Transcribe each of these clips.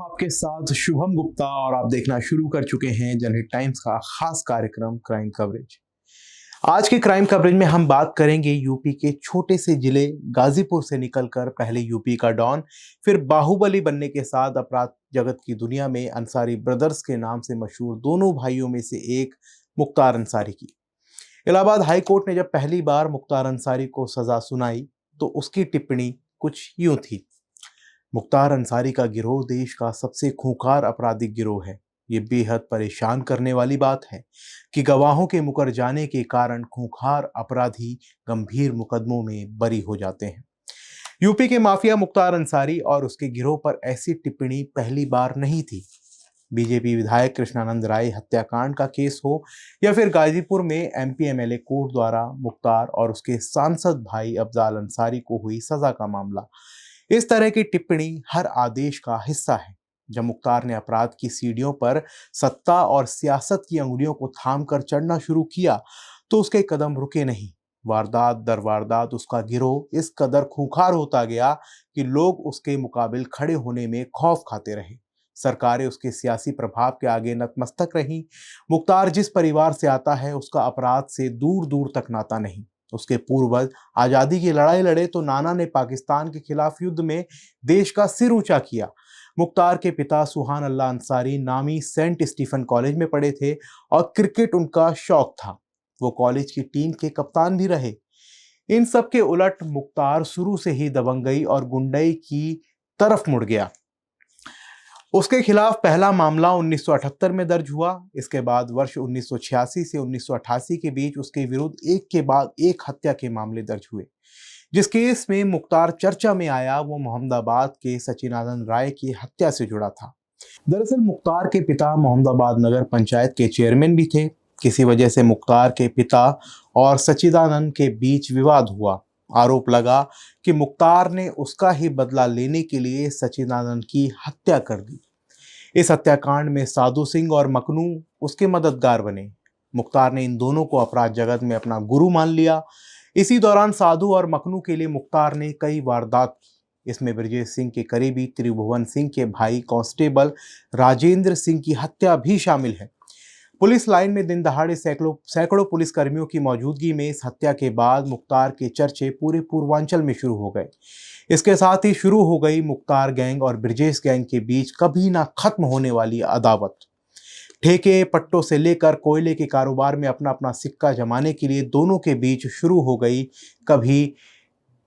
हूं आपके साथ शुभम गुप्ता और आप देखना शुरू कर चुके हैं जनहित टाइम्स का खास कार्यक्रम क्राइम कवरेज। आज के क्राइम कवरेज में हम बात करेंगे यूपी के छोटे से जिले गाजीपुर से निकलकर पहले यूपी का डॉन, फिर बाहुबली बनने के साथ अपराध जगत की दुनिया में अंसारी ब्रदर्स के नाम से मशहूर दोनों भाइयों में से एक मुख्तार अंसारी की। इलाहाबाद हाई कोर्ट ने जब पहली बार मुख्तार अंसारी को सजा सुनाई तो उसकी टिप्पणी कुछ यूं थी। मुख्तार अंसारी का गिरोह देश का सबसे खूंखार आपराधिक गिरोह है। ये बेहद परेशान करने वाली बात है कि गवाहों के मुकर जाने के कारण खूंखार अपराधी गंभीर मुकदमों में बरी हो जाते हैं। यूपी के माफिया मुख्तार अंसारी और उसके गिरोह पर ऐसी टिप्पणी पहली बार नहीं थी। बीजेपी विधायक कृष्णानंद राय हत्याकांड का केस हो या फिर गाजीपुर में एमपी एमएलए कोर्ट द्वारा मुख्तार और उसके सांसद भाई अफजाल अंसारी को हुई सजा का मामला, इस तरह की टिप्पणी हर आदेश का हिस्सा है। जब मुख्तार ने अपराध की सीढ़ियों पर सत्ता और सियासत की अंगुलियों को थाम कर चढ़ना शुरू किया तो उसके कदम रुके नहीं। वारदात दर वारदात उसका गिरोह इस कदर खूंखार होता गया कि लोग उसके मुकाबिल खड़े होने में खौफ खाते रहे। सरकारें उसके सियासी प्रभाव के आगे नतमस्तक रहीं। मुख्तार जिस परिवार से आता है उसका अपराध से दूर दूर तक नाता नहीं। उसके पूर्वज आजादी की लड़ाई लड़े तो नाना ने पाकिस्तान के खिलाफ युद्ध में देश का सिर ऊंचा किया। मुख्तार के पिता सुहान अल्लाह अंसारी नामी सेंट स्टीफन कॉलेज में पढ़े थे और क्रिकेट उनका शौक था। वो कॉलेज की टीम के कप्तान भी रहे। इन सब के उलट मुख्तार शुरू से ही दबंगई और गुंडई की तरफ मुड़ गया। उसके खिलाफ पहला मामला 1978 में दर्ज हुआ। इसके बाद वर्ष 1986 से 1988 के बीच उसके विरुद्ध एक के बाद एक हत्या के मामले दर्ज हुए। जिस केस में मुख्तार चर्चा में आया वो मोहम्मदाबाद के सचिदानंद राय की हत्या से जुड़ा था। दरअसल मुख्तार के पिता मोहम्मदाबाद नगर पंचायत के चेयरमैन भी थे। किसी वजह से मुख्तार के पिता और सचिदानंद के बीच विवाद हुआ। आरोप लगा कि मुख्तार ने उसका ही बदला लेने के लिए सचिदानंद की हत्या कर दी। इस हत्याकांड में साधु सिंह और मकनू उसके मददगार बने। मुख्तार ने इन दोनों को अपराध जगत में अपना गुरु मान लिया। इसी दौरान साधु और मकनू के लिए मुख्तार ने कई वारदात की। इसमें ब्रजेश सिंह के करीबी त्रिभुवन सिंह के भाई कांस्टेबल राजेंद्र सिंह की हत्या भी शामिल है। पुलिस लाइन में दिन दहाड़े सैकड़ों पुलिस कर्मियों की मौजूदगी में इस हत्या के बाद मुख्तार के चर्चे पूरे पूर्वांचल में शुरू हो गए। इसके साथ ही शुरू हो गई मुख्तार गैंग और ब्रजेश गैंग के बीच कभी ना खत्म होने वाली अदावत। ठेके पट्टों से लेकर कोयले के कारोबार में अपना अपना सिक्का जमाने के लिए दोनों के बीच शुरू हो गई। कभी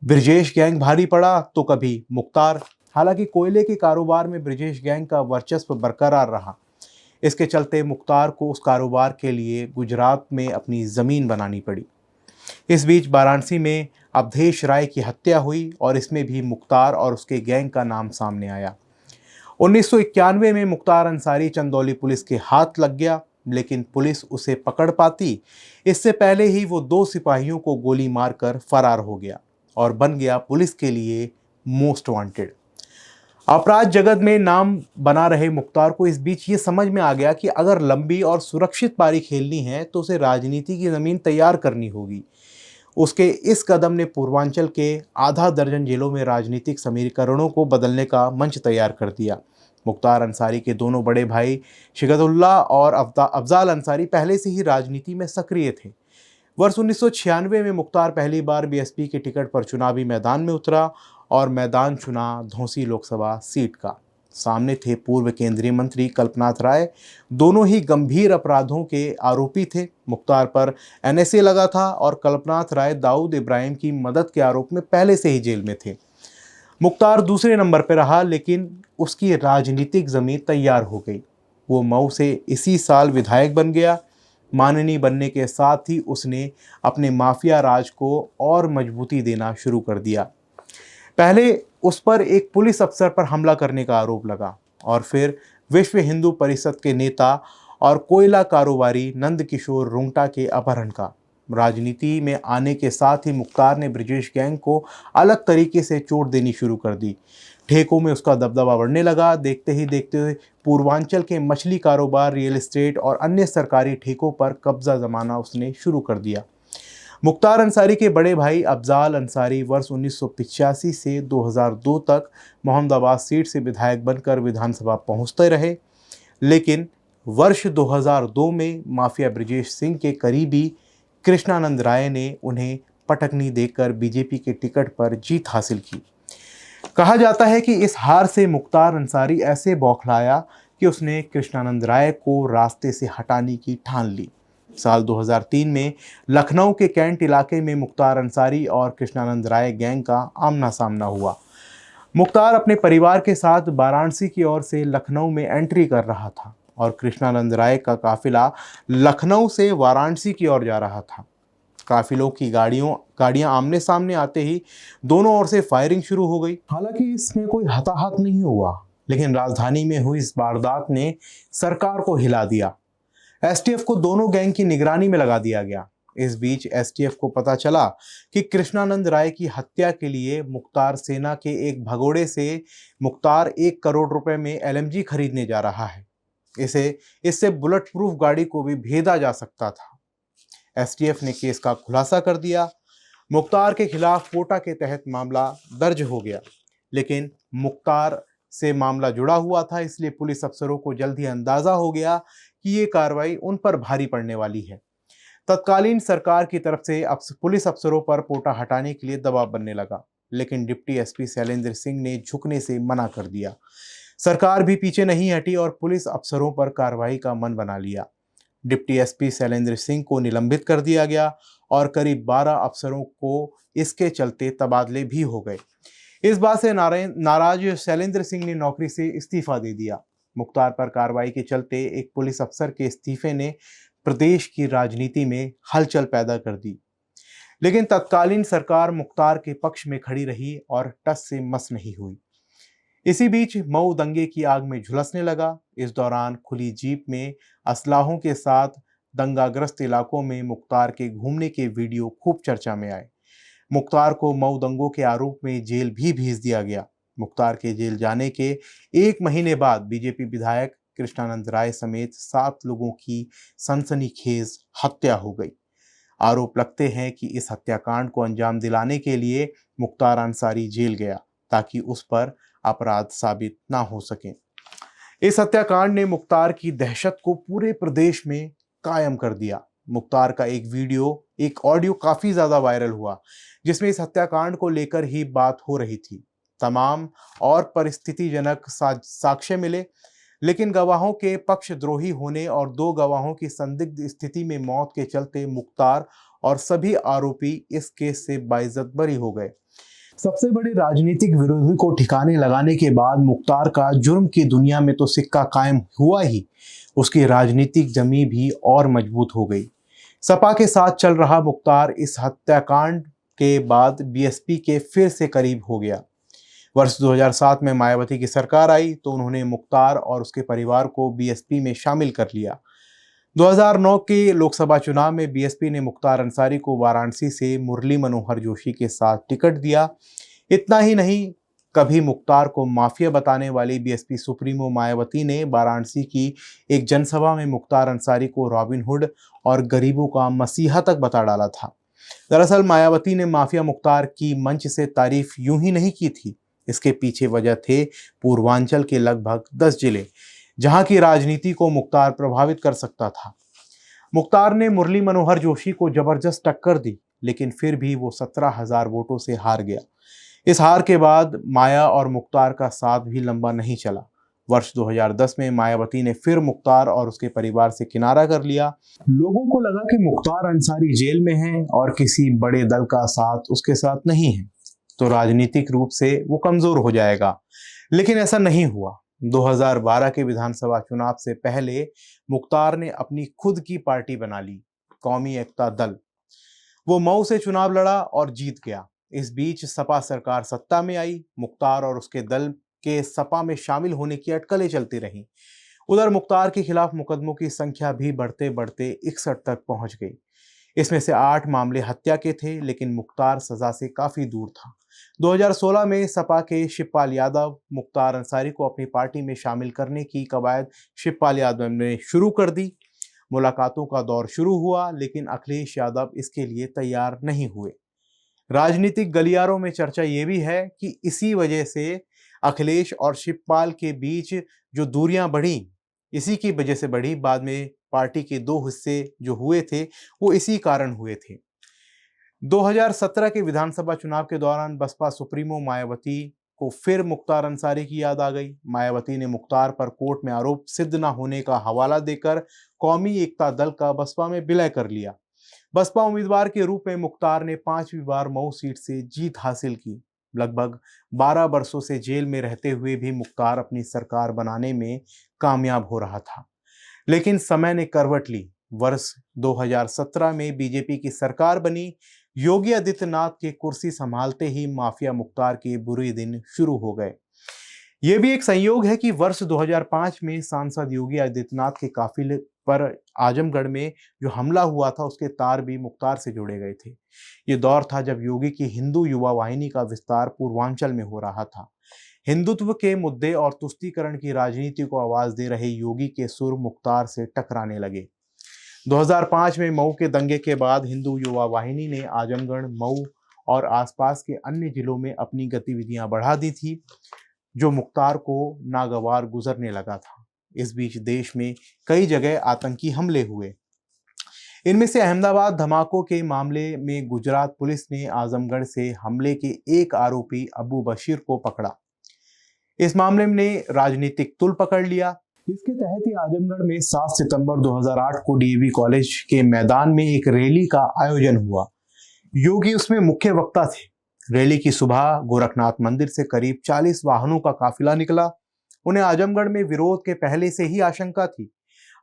ब्रजेश गैंग भारी पड़ा तो कभी मुख्तार। हालांकि कोयले के कारोबार में ब्रजेश गैंग का वर्चस्व बरकरार रहा। इसके चलते मुख्तार को उस कारोबार के लिए गुजरात में अपनी ज़मीन बनानी पड़ी। इस बीच वाराणसी में अवधेश राय की हत्या हुई और इसमें भी मुख्तार और उसके गैंग का नाम सामने आया। 1991 में मुख्तार अंसारी चंदौली पुलिस के हाथ लग गया, लेकिन पुलिस उसे पकड़ पाती इससे पहले ही वो 2 सिपाहियों को गोली मारकर फरार हो गया और बन गया पुलिस के लिए मोस्ट वांटेड। अपराध जगत में नाम बना रहे मुख्तार को इस बीच ये समझ में आ गया कि अगर लंबी और सुरक्षित पारी खेलनी है तो उसे राजनीति की ज़मीन तैयार करनी होगी। उसके इस कदम ने पूर्वांचल के आधा दर्जन जिलों में राजनीतिक समीकरणों को बदलने का मंच तैयार कर दिया। मुख्तार अंसारी के दोनों बड़े भाई शिगतुल्लाह और अफजाल अंसारी पहले से ही राजनीति में सक्रिय थे। वर्ष 1996 में मुख्तार पहली बार बीएसपी के टिकट पर चुनावी मैदान में उतरा और मैदान चुना धौंसी लोकसभा सीट का। सामने थे पूर्व केंद्रीय मंत्री कल्पनाथ राय। दोनों ही गंभीर अपराधों के आरोपी थे। मुख्तार पर एनएसए लगा था और कल्पनाथ राय दाऊद इब्राहिम की मदद के आरोप में पहले से ही जेल में थे। मुख्तार दूसरे नंबर पर रहा, लेकिन उसकी राजनीतिक जमीन तैयार हो गई। वो मऊ से इसी साल विधायक बन गया। माननीय बनने के साथ ही उसने अपने माफिया राज को और मजबूती देना शुरू कर दिया। पहले उस पर एक पुलिस अफसर पर हमला करने का आरोप लगा और फिर विश्व हिंदू परिषद के नेता और कोयला कारोबारी नंद किशोर रुंगटा के अपहरण का। राजनीति में आने के साथ ही मुख्तार ने ब्रजेश गैंग को अलग तरीके से चोट देनी शुरू कर दी। ठेकों में उसका दबदबा बढ़ने लगा। देखते ही देखते हुए पूर्वांचल के मछली कारोबार, रियल एस्टेट और अन्य सरकारी ठेकों पर कब्जा जमाना उसने शुरू कर दिया। मुख्तार अंसारी के बड़े भाई अफजाल अंसारी वर्ष 1985 से 2002 तक मोहम्मदाबाद सीट से विधायक बनकर विधानसभा पहुंचते रहे, लेकिन वर्ष 2002 में माफिया ब्रजेश सिंह के करीबी कृष्णानंद राय ने उन्हें पटकनी देकर बीजेपी के टिकट पर जीत हासिल की। कहा जाता है कि इस हार से मुख्तार अंसारी ऐसे बौखलाया कि उसने कृष्णानंद राय को रास्ते से हटाने की ठान ली। साल 2003 में लखनऊ के कैंट इलाके में मुख्तार अंसारी और कृष्णानंद राय गैंग का आमना सामना हुआ। मुख्तार अपने परिवार के साथ वाराणसी की ओर से लखनऊ में एंट्री कर रहा था और कृष्णानंद राय का काफिला लखनऊ से वाराणसी की ओर जा रहा था। काफिलों की गाड़ियां आमने सामने आते ही दोनों ओर से फायरिंग शुरू हो गई। हालांकि इसमें कोई हताहत नहीं हुआ, लेकिन राजधानी में हुई इस वारदात ने सरकार को हिला दिया। एसटीएफ को दोनों गैंग की निगरानी में लगा दिया गया। इस बीच एसटीएफ को पता चला कि कृष्णानंद राय की हत्या के लिए मुख्तार सेना के एक भगोड़े से मुख्तार 1 करोड़ रुपए में एलएमजी खरीदने जा रहा है। इससे बुलेट प्रूफ गाड़ी को भी भेदा जा सकता था। एसटीएफ ने केस का खुलासा कर दिया। मुख्तार के खिलाफ पोटा के तहत मामला दर्ज हो गया, लेकिन मुख्तार से मामला जुड़ा हुआ था, इसलिए पुलिस अफसरों को जल्द ही अंदाजा हो गया कि ये कार्रवाई उन पर भारी पड़ने वाली है। तत्कालीन सरकार की तरफ से पुलिस अफसरों पर पोटा हटाने के लिए दबाव बनने लगा, लेकिन डिप्टी एसपी शैलेंद्र सिंह ने झुकने से मना कर दिया। सरकार भी पीछे नहीं हटी और पुलिस अफसरों पर कार्रवाई का मन बना लिया। डिप्टी एसपी शैलेंद्र सिंह को निलंबित कर दिया गया और करीब 12 अफसरों को इसके चलते तबादले भी हो गए। इस बात से नाराज शैलेंद्र सिंह ने नौकरी से इस्तीफा दे दिया। मुख्तार पर कार्रवाई के चलते एक पुलिस अफसर के इस्तीफे ने प्रदेश की राजनीति में हलचल पैदा कर दी, लेकिन तत्कालीन सरकार मुख्तार के पक्ष में खड़ी रही और टस से मस नहीं हुई। इसी बीच मऊ दंगे की आग में झुलसने लगा। इस दौरान खुली जीप में असलाहों के साथ दंगाग्रस्त इलाकों में मुख्तार के घूमने के वीडियो खूब चर्चा में आए। मुख्तार को मऊ दंगों के आरोप में जेल भी भेज दिया गया। मुख्तार के जेल जाने के 1 महीने बाद बीजेपी विधायक कृष्णानंद राय समेत 7 लोगों की सनसनीखेज हत्या हो गई। आरोप लगते हैं कि इस हत्याकांड को अंजाम दिलाने के लिए मुख्तार अंसारी जेल गया ताकि उस पर अपराध साबित ना हो सके। इस हत्याकांड ने मुख्तार की दहशत को पूरे प्रदेश में कायम कर दिया। मुख्तार का एक ऑडियो काफी ज्यादा वायरल हुआ, जिसमें इस हत्याकांड को लेकर ही बात हो रही थी। तमाम और परिस्थितिजनक साक्ष्य मिले, लेकिन गवाहों के पक्षद्रोही होने और 2 गवाहों की संदिग्ध स्थिति में मौत के चलते मुख्तार और सभी आरोपी इस केस से बाइज्जत बरी हो गए। सबसे बड़े राजनीतिक विरोधी को ठिकाने लगाने के बाद मुख्तार का जुर्म की दुनिया में तो सिक्का कायम हुआ ही, उसकी राजनीतिक जमी भी और मजबूत हो गई। सपा के साथ चल रहा मुख्तार इस हत्याकांड के बाद बीएसपी के फिर से करीब हो गया। वर्ष 2007 में मायावती की सरकार आई तो उन्होंने मुख्तार और उसके परिवार को बीएसपी में शामिल कर लिया। 2009 के लोकसभा चुनाव में बीएसपी ने मुख्तार अंसारी को वाराणसी से मुरली मनोहर जोशी के साथ टिकट दिया। इतना ही नहीं, कभी मुख्तार को माफिया बताने वाली बीएसपी सुप्रीमो मायावती ने वाराणसी की एक जनसभा में मुख्तार अंसारी को रॉबिन हुड और गरीबों का मसीहा तक बता डाला था। दरअसल मायावती ने माफिया मुख्तार की मंच से तारीफ यूं ही नहीं की थी, इसके पीछे वजह थे पूर्वांचल के लगभग 10 जिले जहां की राजनीति को मुख्तार प्रभावित कर सकता था। मुख्तार ने मुरली मनोहर जोशी को जबरदस्त टक्कर दी, लेकिन फिर भी वो 17,000 वोटों से हार गया। इस हार के बाद माया और मुख्तार का साथ भी लंबा नहीं चला। वर्ष 2010 में मायावती ने फिर मुख्तार और उसके परिवार से किनारा कर लिया। लोगों को लगा कि मुख्तार अंसारी जेल में है और किसी बड़े दल का साथ उसके साथ नहीं है, तो राजनीतिक रूप से वो कमजोर हो जाएगा, लेकिन ऐसा नहीं हुआ। 2012 के विधानसभा चुनाव से पहले मुख्तार ने अपनी खुद की पार्टी बना ली, कौमी एकता दल। वो मऊ से चुनाव लड़ा और जीत गया। इस बीच सपा सरकार सत्ता में आई। मुख्तार और उसके दल के सपा में शामिल होने की अटकलें चलती रहीं। उधर मुख्तार के खिलाफ मुकदमों की संख्या भी बढ़ते बढ़ते 61 तक पहुंच गई। इसमें से 8 मामले हत्या के थे, लेकिन मुख्तार सजा से काफी दूर था। 2016 में सपा के शिवपाल यादव मुख्तार अंसारी को अपनी पार्टी में शामिल करने की कवायद शिवपाल यादव ने शुरू कर दी। मुलाकातों का दौर शुरू हुआ, लेकिन अखिलेश यादव इसके लिए तैयार नहीं हुए। राजनीतिक गलियारों में चर्चा ये भी है कि इसी वजह से अखिलेश और शिवपाल के बीच जो दूरियां बढ़ी, इसी की वजह से बढ़ी। बाद में पार्टी के दो हिस्से जो हुए थे वो इसी कारण हुए थे। 2017 के विधानसभा चुनाव के दौरान बसपा सुप्रीमो मायावती को फिर मुख्तार अंसारी की याद आ गई। मायावती ने मुख्तार पर कोर्ट में आरोप सिद्ध न होने का हवाला देकर कौमी एकता दल का बसपा में विलय कर लिया। बसपा उम्मीदवार के रूप में मुख्तार ने 5वीं बार मऊ सीट से जीत हासिल की। लगभग 12 वर्षों से जेल में रहते हुए भी मुख्तार अपनी सरकार बनाने में कामयाब हो रहा था, लेकिन समय ने करवट ली। वर्ष 2017 में बीजेपी की सरकार बनी। योगी आदित्यनाथ के कुर्सी संभालते ही माफिया मुख्तार के बुरे दिन शुरू हो गए। यह भी एक संयोग है कि वर्ष 2005 में सांसद योगी आदित्यनाथ के काफिले पर आजमगढ़ में जो हमला हुआ था उसके तार भी मुख्तार से जोड़े गए थे। ये दौर था जब योगी की हिंदू युवा वाहिनी का विस्तार पूर्वांचल में हो रहा था। हिंदुत्व के मुद्दे और तुष्टीकरण की राजनीति को आवाज दे रहे योगी के सुर मुख्तार से टकराने लगे। 2005 में मऊ के दंगे के बाद हिंदू युवा वाहिनी ने आजमगढ़, मऊ और आसपास के अन्य जिलों में अपनी गतिविधियां बढ़ा दी थी, जो मुख्तार को नागवार गुजरने लगा था। इस बीच देश में कई जगह आतंकी हमले हुए। इनमें से अहमदाबाद धमाकों के मामले में गुजरात पुलिस ने आजमगढ़ से हमले के एक आरोपी अबू बशीर को पकड़ा। इस मामले में राजनीतिक तुल पकड़ लिया। इसके तहत ही आजमगढ़ में 7 सितंबर 2008 को डीएवी कॉलेज के मैदान में एक रैली का आयोजन हुआ। योगी उसमें मुख्य वक्ता थे। रैली की सुबह गोरखनाथ मंदिर से करीब 40 वाहनों का काफिला निकला। उन्हें आजमगढ़ में विरोध के पहले से ही आशंका थी।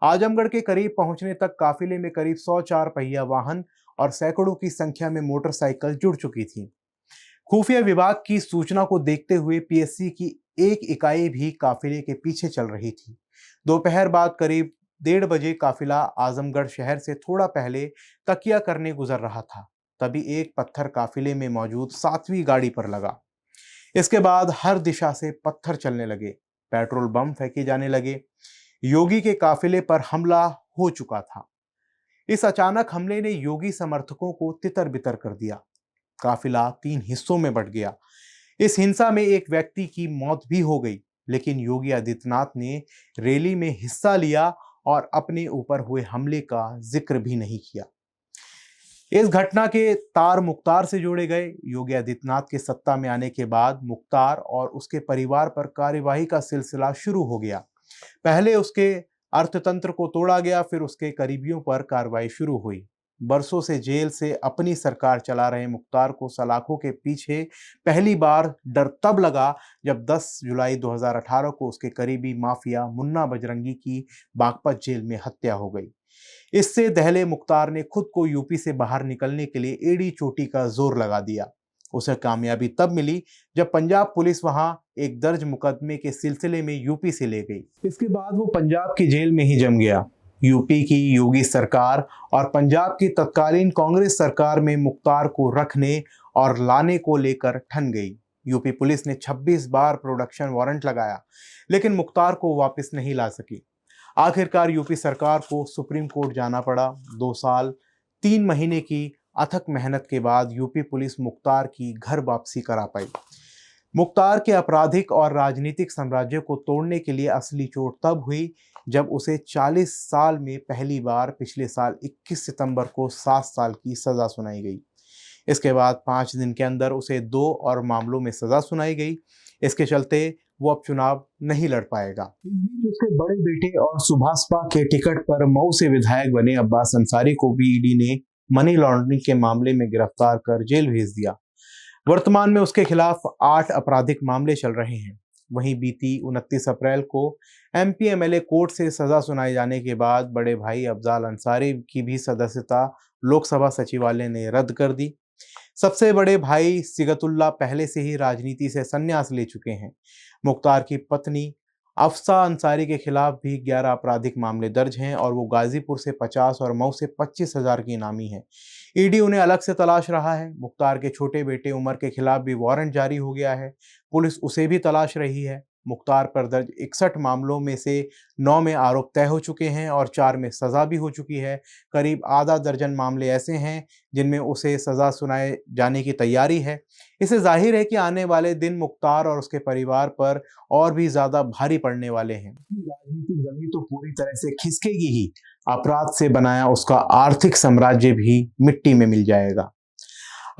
आजमगढ़ के करीब पहुंचने तक काफिले में करीब 100 चार पहिया वाहन और सैकड़ों की संख्या में मोटरसाइकिल जुड़ चुकी थी। खुफिया विभाग की सूचना को देखते हुए पीएससी की एक इकाई भी काफिले के पीछे चल रही थी। दोपहर बाद करीब 1:30 बजे काफिला आजमगढ़ शहर से थोड़ा पहले तकिया करने गुजर रहा था। तभी एक पत्थर काफिले में मौजूद 7वीं गाड़ी पर लगा। इसके बाद हर दिशा से पत्थर चलने लगे, पेट्रोल बम फेंके जाने लगे। योगी के काफिले पर हमला हो चुका था। इस अचानक हमले ने योगी समर्थकों को तितर बितर कर दिया। काफिला 3 हिस्सों में बंट गया। इस हिंसा में एक व्यक्ति की मौत भी हो गई, लेकिन योगी आदित्यनाथ ने रैली में हिस्सा लिया और अपने ऊपर हुए हमले का जिक्र भी नहीं किया। इस घटना के तार मुख्तार से जोड़े गए। योगी आदित्यनाथ के सत्ता में आने के बाद मुख्तार और उसके परिवार पर कार्यवाही का सिलसिला शुरू हो गया। पहले उसके अर्थतंत्र को तोड़ा गया, फिर उसके करीबियों पर कार्रवाई शुरू हुई। बरसों से जेल से अपनी सरकार चला रहे मुख्तार को सलाखों के पीछे पहली बार डर तब लगा जब 10 जुलाई 2018 को उसके करीबी माफिया मुन्ना बजरंगी की बागपत जेल में हत्या हो गई। इससे दहले मुख्तार ने खुद को यूपी से बाहर निकलने के लिए एड़ी चोटी का जोर लगा दिया। उसे कामयाबी तब मिली जब पंजाब पुलिस वहां एक दर्ज मुकदमे के सिलसिले में यूपी से ले गई। इसके बाद वो पंजाब की जेल में ही जम गया। यूपी की योगी सरकार और पंजाब की तत्कालीन कांग्रेस सरकार में मुख्तार को रखने और लाने को लेकर ठन गई। यूपी पुलिस ने 26 बार प्रोडक्शन वारंट लगाया, लेकिन मुख्तार को वापस नहीं ला सकी। आखिरकार यूपी सरकार को सुप्रीम कोर्ट जाना पड़ा। 2 साल 3 महीने की अथक मेहनत के बाद यूपी पुलिस मुख्तार की घर वापसी करा पाई। मुख्तार के आपराधिक और राजनीतिक साम्राज्य को तोड़ने के लिए असली चोट तब हुई जब उसे 40 साल में पहली बार पिछले साल 21 सितंबर को 7 साल की सजा सुनाई गई। इसके बाद 5 दिन के अंदर उसे 2 और मामलों में सजा सुनाई गई। इसके चलते वो अब चुनाव नहीं लड़ पाएगा। इस बीच उसके बड़े बेटे और सुभाषपा के टिकट पर मऊ से विधायक बने अब्बास अंसारी को भी ईडी ने मनी लॉन्ड्रिंग के मामले में गिरफ्तार कर जेल भेज दिया। वर्तमान में उसके खिलाफ 8 आपराधिक मामले चल रहे हैं। वहीं बीती 29 अप्रैल को एमपी एमएलए कोर्ट से सजा सुनाए जाने के बाद बड़े भाई अफजाल अंसारी की भी सदस्यता लोकसभा सचिवालय ने रद्द कर दी। सबसे बड़े भाई सिगतुल्ला पहले से ही राजनीति से संन्यास ले चुके हैं। मुख्तार की पत्नी अफसा अंसारी के खिलाफ भी 11 आपराधिक मामले दर्ज हैं और वो गाजीपुर से 50 और मऊ से 25,000 की इनामी है। ईडी उन्हें अलग से तलाश रहा है। मुख्तार के छोटे बेटे उमर के खिलाफ भी वारंट जारी हो गया है। पुलिस उसे भी तलाश रही है। मुख्तार पर दर्ज 61 मामलों में से 9 में आरोप तय हो चुके हैं और 4 में सज़ा भी हो चुकी है। करीब आधा दर्जन मामले ऐसे हैं जिनमें उसे सज़ा सुनाए जाने की तैयारी है। इससे ज़ाहिर है कि आने वाले दिन मुख्तार और उसके परिवार पर और भी ज़्यादा भारी पड़ने वाले हैं। राजनीतिक ज़मीन तो पूरी तरह से खिसकेगी ही, अपराध से बनाया उसका आर्थिक साम्राज्य भी मिट्टी में मिल जाएगा।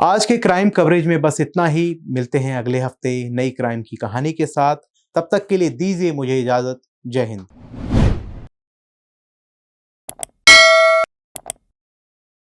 आज के क्राइम कवरेज में बस इतना ही। मिलते हैं अगले हफ्ते नई क्राइम की कहानी के साथ। तब तक के लिए दीजिए मुझे इजाजत। जय हिंद।